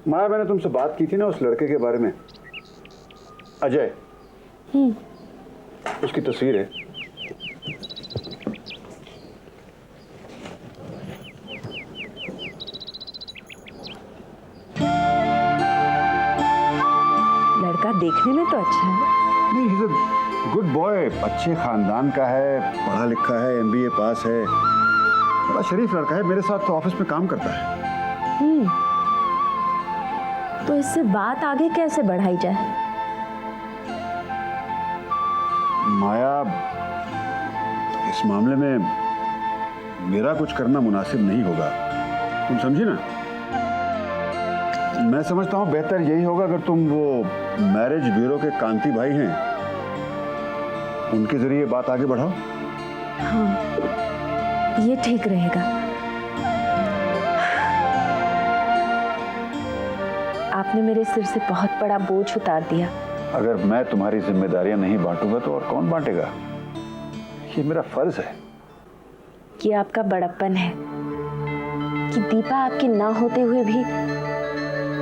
माया, मैंने तुमसे बात की थी ना उस लड़के के बारे में, अजय। उसकी तस्वीर है। लड़का देखने में तो अच्छा है। नहीं, he is a good boy, अच्छे खानदान का है, पढ़ा लिखा है, MBA पास है, बड़ा शरीफ लड़का है। मेरे साथ तो ऑफिस में काम करता है। तो इससे बात आगे कैसे बढ़ाई जाए? माया, इस मामले में मेरा कुछ करना मुनासिब नहीं होगा, तुम समझी ना। मैं समझता हूँ बेहतर यही होगा अगर तुम वो मैरिज ब्यूरो के कांति भाई हैं, उनके जरिए बात आगे बढ़ाओ। हाँ, ये ठीक रहेगा। आपने मेरे सिर से बहुत बड़ा बोझ उतार दिया। अगर मैं तुम्हारी जिम्मेदारियां नहीं बांटूंगा तो और कौन बांटेगा? ये मेरा फर्ज है। ये आपका बड़प्पन है कि दीपा आपकी ना होते हुए भी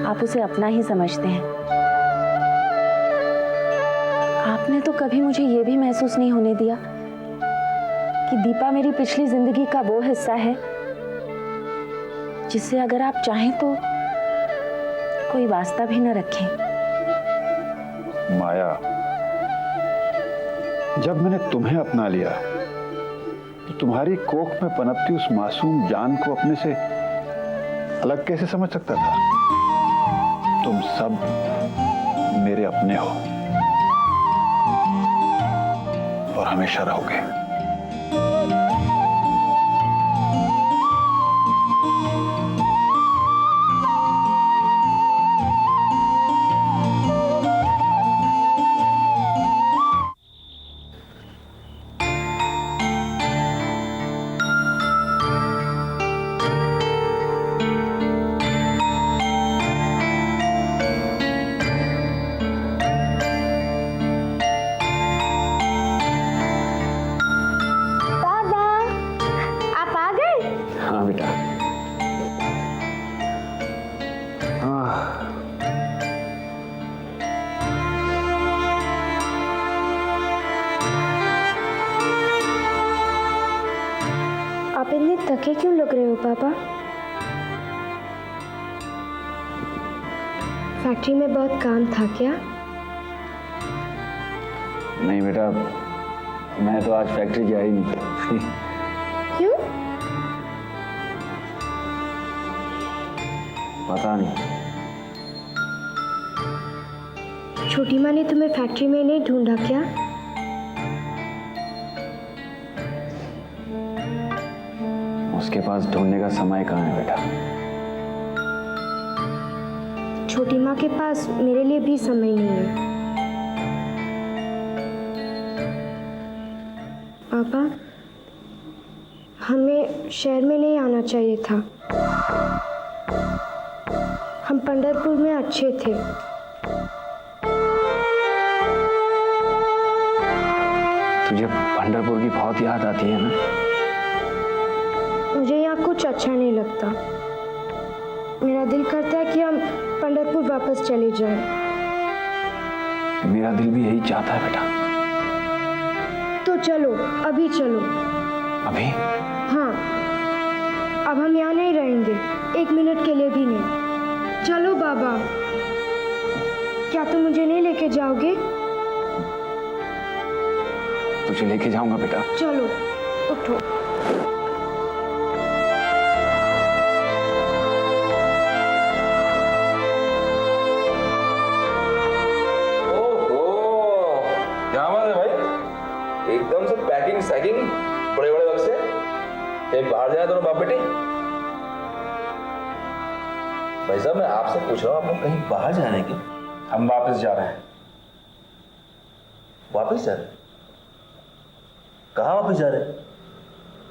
आप उसे अपना ही समझते हैं। आपने तो कभी मुझे ये भी महसूस नहीं होने दिया कि दीपा मेरी पिछली जिंदगी का वो हिस्सा है जिससे अगर आप चाहें तो कोई वास्ता भी न रखें। माया, जब मैंने तुम्हें अपना लिया तो तुम्हारी कोख में पनपती उस मासूम जान को अपने से अलग कैसे समझ सकता था? तुम सब मेरे अपने हो और हमेशा रहोगे। आप इतने थके क्यों लग रहे हो पापा? फैक्ट्री में बहुत काम था क्या? नहीं बेटा, मैं तो आज फैक्ट्री गया ही नहीं। क्यों? पता नहीं। छोटी माँ ने तुम्हें फैक्ट्री में नहीं ढूंढा क्या? उसके पास ढूंढने का समय कहाँ है बेटा? छोटी माँ के पास मेरे लिए भी समय नहीं है। पापा, हमें शहर में नहीं आना चाहिए था। हम पंढरपुर में अच्छे थे। तुझे पंढरपुर की बहुत याद आती है ना? मुझे यहाँ कुछ अच्छा नहीं लगता। मेरा दिल करता है कि हम पंढरपुर वापस चले जाएं। मेरा दिल भी यही चाहता है बेटा। तो चलो, अभी चलो। अभी? हाँ, अब हम यहाँ नहीं रहेंगे, 1 मिनट के लिए भी नहीं। चलो बाबा, क्या तुम मुझे नहीं लेके जाओगे? तुझे लेके जाऊंगा बेटा। चलो, उठो। एकदम से पैकिंग सैकिंग, बड़े बड़े बक्से। कहीं बाहर जाए दोनों बाप बेटे? भाई साहब, मैं आपसे पूछ रहा हूँ, आप लोग कहीं बाहर जा रहे हैं क्या? हम वापस जा रहे हैं। वापस जा रहे हैं? कहाँ वापस जा रहे हैं?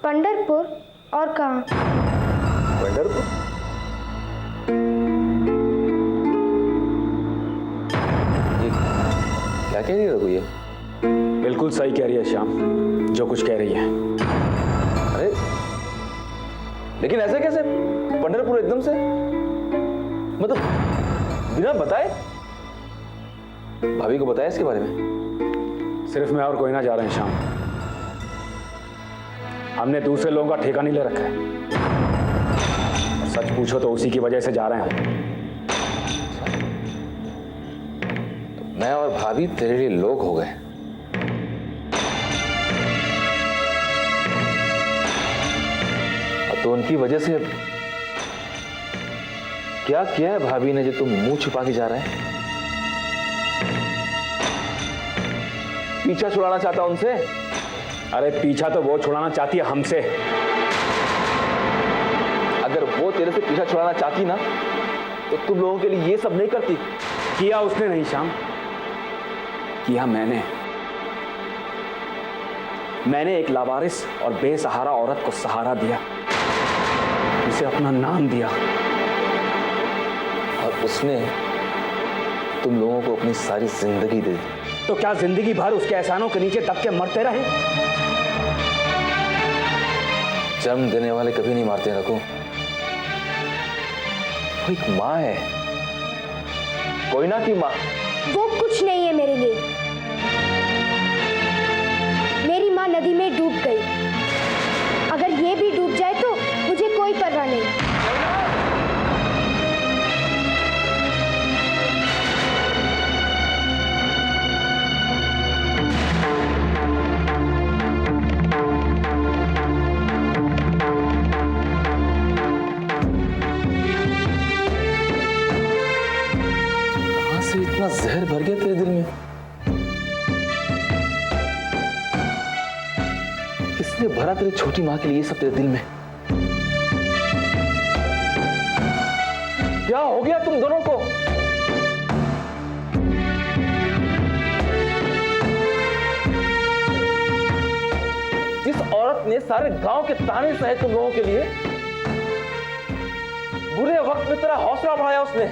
पंढरपुर। और कहाँ? पंढरपुर? क्या कह रही है रघु ये? बिल्कुल सही कह रही है श्याम, जो कुछ कह रही है। अरे लेकिन ऐसे कैसे पंढरपुर एकदम से? मतलब बिना बताए? भाभी को बताया इसके बारे में? सिर्फ मैं और कोई ना जा रहे हैं श्याम। हमने दूसरे लोगों का ठेका नहीं ले रखा है। और सच पूछो तो उसी की वजह से जा रहे हैं हम। तो मैं और भाभी तेरे लिए लोग हो गए। तो उनकी वजह से क्या किया है भाभी ने जो तुम मुंह छुपा के जा रहे हैं? पीछा छुड़ाना चाहता उनसे? अरे पीछा तो वो छुड़ाना चाहती है हमसे। अगर वो तेरे से पीछा छुड़ाना चाहती ना तो तुम लोगों के लिए ये सब नहीं करती। किया उसने नहीं श्याम, किया मैंने एक लावारिस और बेसहारा औरत को सहारा दिया, उसे अपना नाम दिया, और उसने तुम लोगों को अपनी सारी जिंदगी दे दी। तो क्या जिंदगी भर उसके एहसानों के नीचे दब के मरते रहे? जन्म देने वाले कभी नहीं मारते रघु। वो एक माँ है, कोई ना की माँ। वो कुछ नहीं है मेरे लिए। मेरी माँ नदी में डूब गई, अगर ये भी डूब जाए तो मुझे कोई परवाह नहीं। कहां से इतना जहर भर गया तेरे दिल में? किसने भरा तेरी छोटी माँ के लिए ये सब तेरे दिल में? क्या हो गया तुम दोनों को? जिस औरत ने सारे गांव के ताने सहे तुम लोगों के लिए, बुरे वक्त में तेरा हौसला बढ़ाया उसने,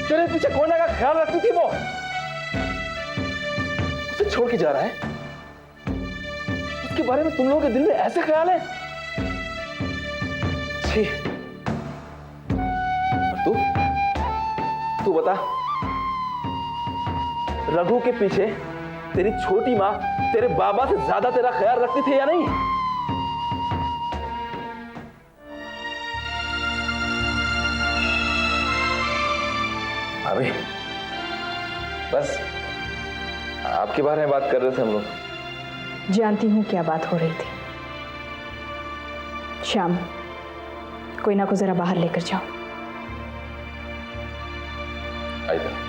तेरे पीछे कोने का ख्याल रखती थी, वो उसे छोड़ के जा रहा है। उसके बारे में तुम लोगों के दिल में ऐसे ख्याल है? छी। और तू बता, रघु के पीछे तेरी छोटी माँ तेरे बाबा से ज्यादा तेरा ख्याल रखती थी या नहीं? अभी बस आपके बारे में बात कर रहे थे हम लोग। जानती हूँ क्या बात हो रही थी। श्याम, कोई ना को जरा बाहर लेकर जाओ। आइए।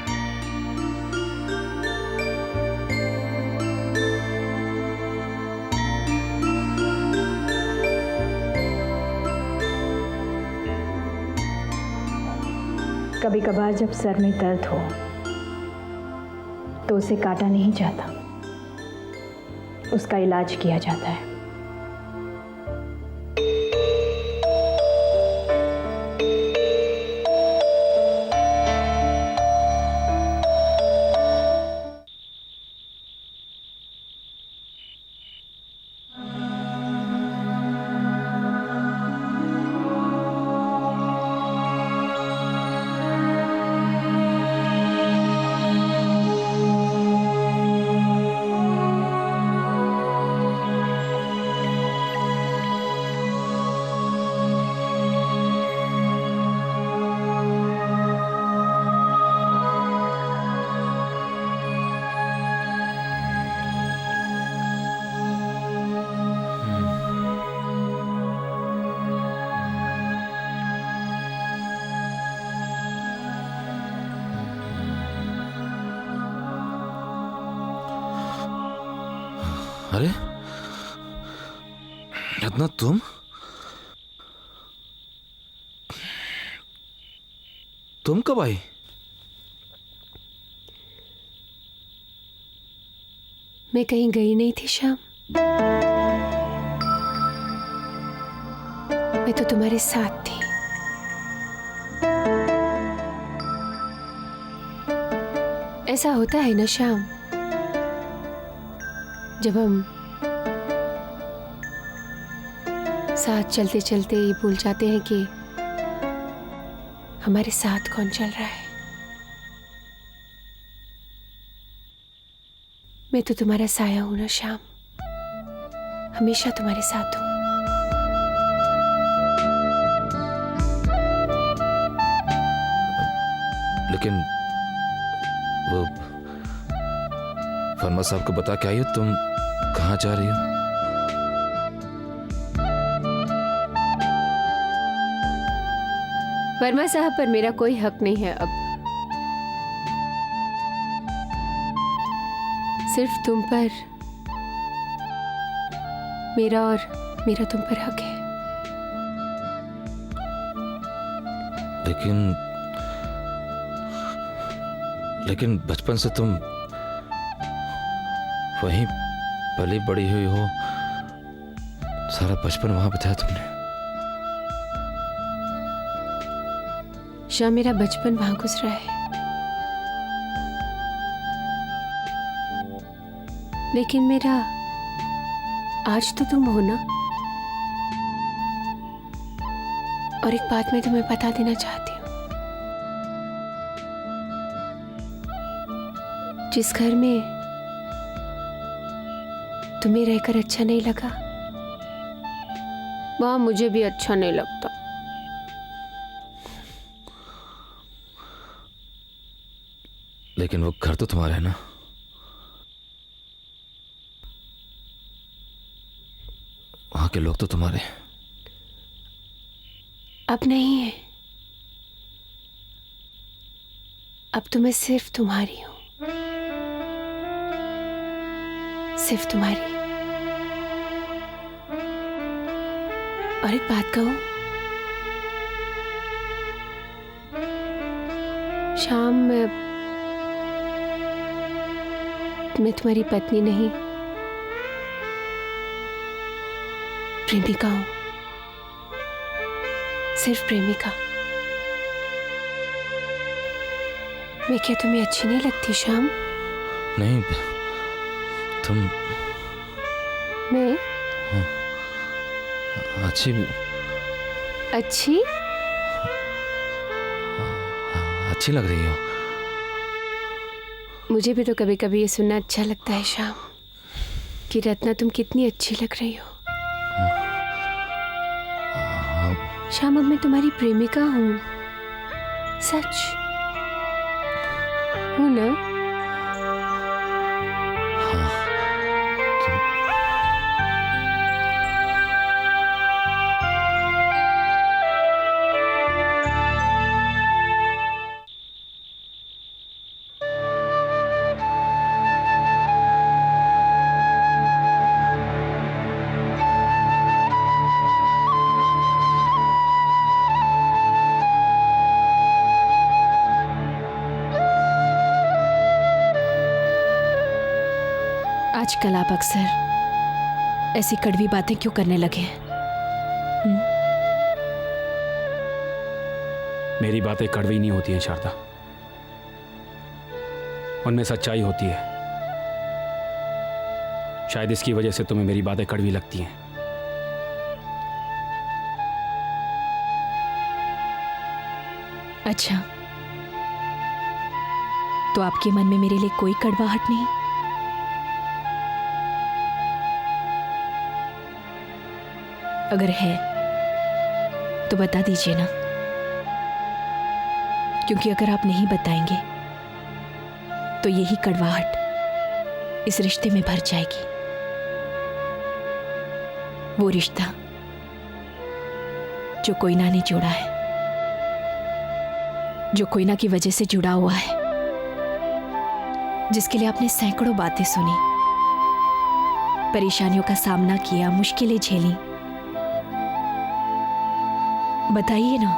कभी कभार जब सर में दर्द हो तो उसे काटा नहीं जाता, उसका इलाज किया जाता है। अरे रत्ना, तुम कब आई? मैं कहीं गई नहीं थी श्याम, मैं तो तुम्हारे साथ थी। ऐसा होता है ना श्याम, जब हम साथ चलते चलते ये भूल जाते हैं कि हमारे साथ कौन चल रहा है? मैं तो तुम्हारा साया हूं ना श्याम, हमेशा तुम्हारे साथ हूं। लेकिन वो वर्मा साहब को बता के आई हो तुम कहाँ जा रही हो? वर्मा साहब पर मेरा कोई हक नहीं है अब। सिर्फ तुम पर मेरा और मेरा तुम पर हक है। लेकिन बचपन से तुम वहीं पली बड़ी हुई हो, सारा बचपन वहां बिताया तुमने। श्याम, मेरा बचपन वहां गुजरा है, लेकिन मेरा आज तो तुम हो ना। और एक बात मैं तुम्हें बता देना चाहती हूँ, जिस घर में तुम्हें रहकर अच्छा नहीं लगा, वहां मुझे भी अच्छा नहीं लगता। लेकिन वो घर तो तुम्हारा है ना। वहां के लोग तो तुम्हारे हैं। अब नहीं है, अब तो मैं सिर्फ तुम्हारी हूं, सिर्फ तुम्हारी। और एक बात कहूं श्याम, मैं तुम्हारी पत्नी नहीं, प्रेमिका हूं, सिर्फ प्रेमिका। मैं क्या तुम्हें अच्छी नहीं लगती श्याम? नहीं, तुम मैं अच्छी अच्छी लग रही हो। मुझे भी तो कभी कभी ये सुनना अच्छा लगता है श्याम, कि रत्ना तुम कितनी अच्छी लग रही हो। श्याम, अब मैं तुम्हारी प्रेमिका हूं, सच हूं ना? आजकल आप अक्सर ऐसी कड़वी बातें क्यों करने लगे हैं? मेरी बातें कड़वी नहीं होती हैं शारदा, उनमें सच्चाई होती है। शायद इसकी वजह से तुम्हें मेरी बातें कड़वी लगती हैं। अच्छा, तो आपके मन में मेरे लिए कोई कड़वाहट नहीं? अगर है तो बता दीजिए ना, क्योंकि अगर आप नहीं बताएंगे तो यही कड़वाहट इस रिश्ते में भर जाएगी। वो रिश्ता जो कोयना ने जोड़ा है, जो कोयना की वजह से जुड़ा हुआ है, जिसके लिए आपने सैकड़ों बातें सुनी, परेशानियों का सामना किया, मुश्किलें झेली। बताइए ना,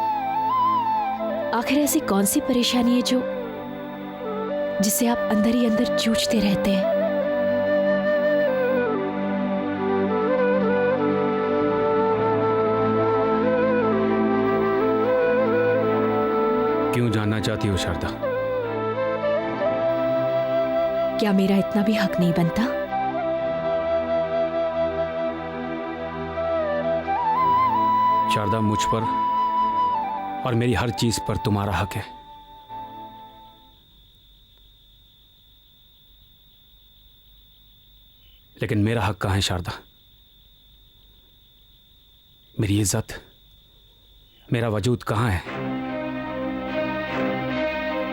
आखिर ऐसी कौन सी परेशानी है जो जिससे आप अंदर ही अंदर जूझते रहते हैं? क्यों जानना चाहती हो शारदा? क्या मेरा इतना भी हक नहीं बनता? शारदा, मुझ पर और मेरी हर चीज पर तुम्हारा हक है। लेकिन मेरा हक कहां है शारदा? मेरी इज्जत, मेरा वजूद कहां है?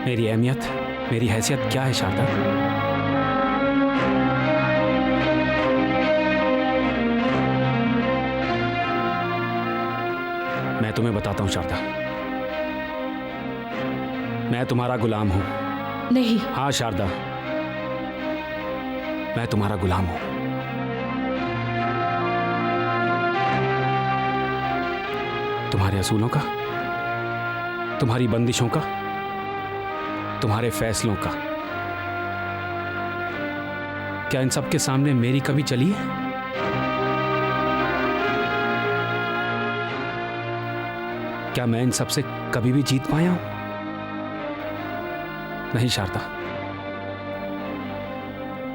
मेरी अहमियत, मेरी हैसियत क्या है शारदा? मैं तुम्हें बताता हूं शारदा, मैं तुम्हारा गुलाम हूं। नहीं, हाँ शारदा, मैं तुम्हारा गुलाम हूं। तुम्हारे असूलों का, तुम्हारी बंदिशों का, तुम्हारे फैसलों का। क्या इन सब के सामने मेरी कभी चली है? क्या मैं इन सब से कभी भी जीत पाया हूं? नहीं शारदा।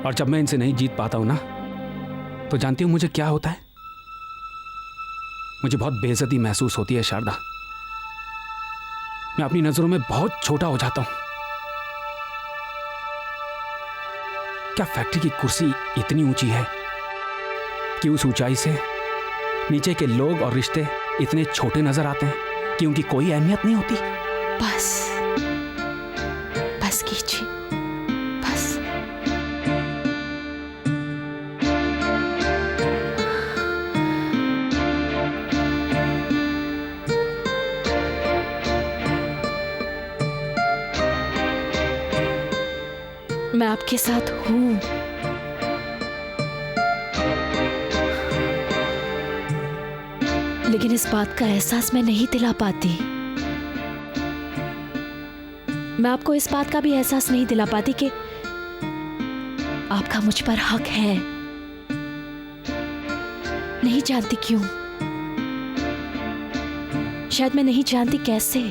और जब मैं इनसे नहीं जीत पाता हूं ना, तो जानती हूं मुझे क्या होता है? मुझे बहुत बेइज्जती महसूस होती है शारदा। मैं अपनी नजरों में बहुत छोटा हो जाता हूं। क्या फैक्ट्री की कुर्सी इतनी ऊंची है कि उस ऊंचाई से नीचे के लोग और रिश्ते इतने छोटे नजर आते हैं कि उनकी कोई अहमियत नहीं होती? बस बस कीजिए, बस। मैं आपके साथ हूं। लेकिन इस बात का एहसास मैं नहीं दिला पाती। मैं आपको इस बात का भी एहसास नहीं दिला पाती कि आपका मुझ पर हक है। नहीं जानती क्यों, शायद मैं नहीं जानती कैसे,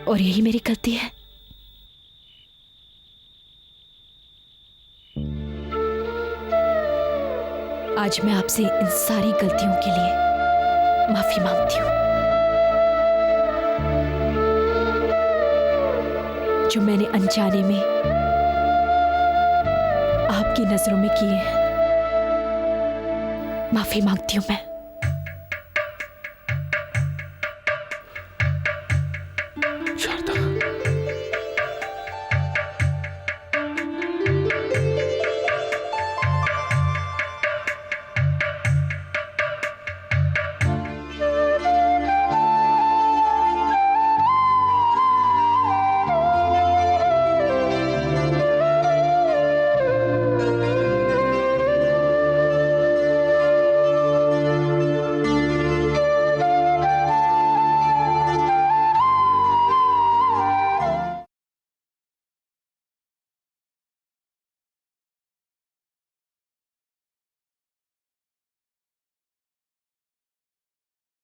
और यही मेरी गलती है। आज मैं आपसे इन सारी गलतियों के लिए माफी मांगती हूं जो मैंने अनजाने में आपकी नजरों में किए हैं। माफी मांगती हूं मैं। शारदा,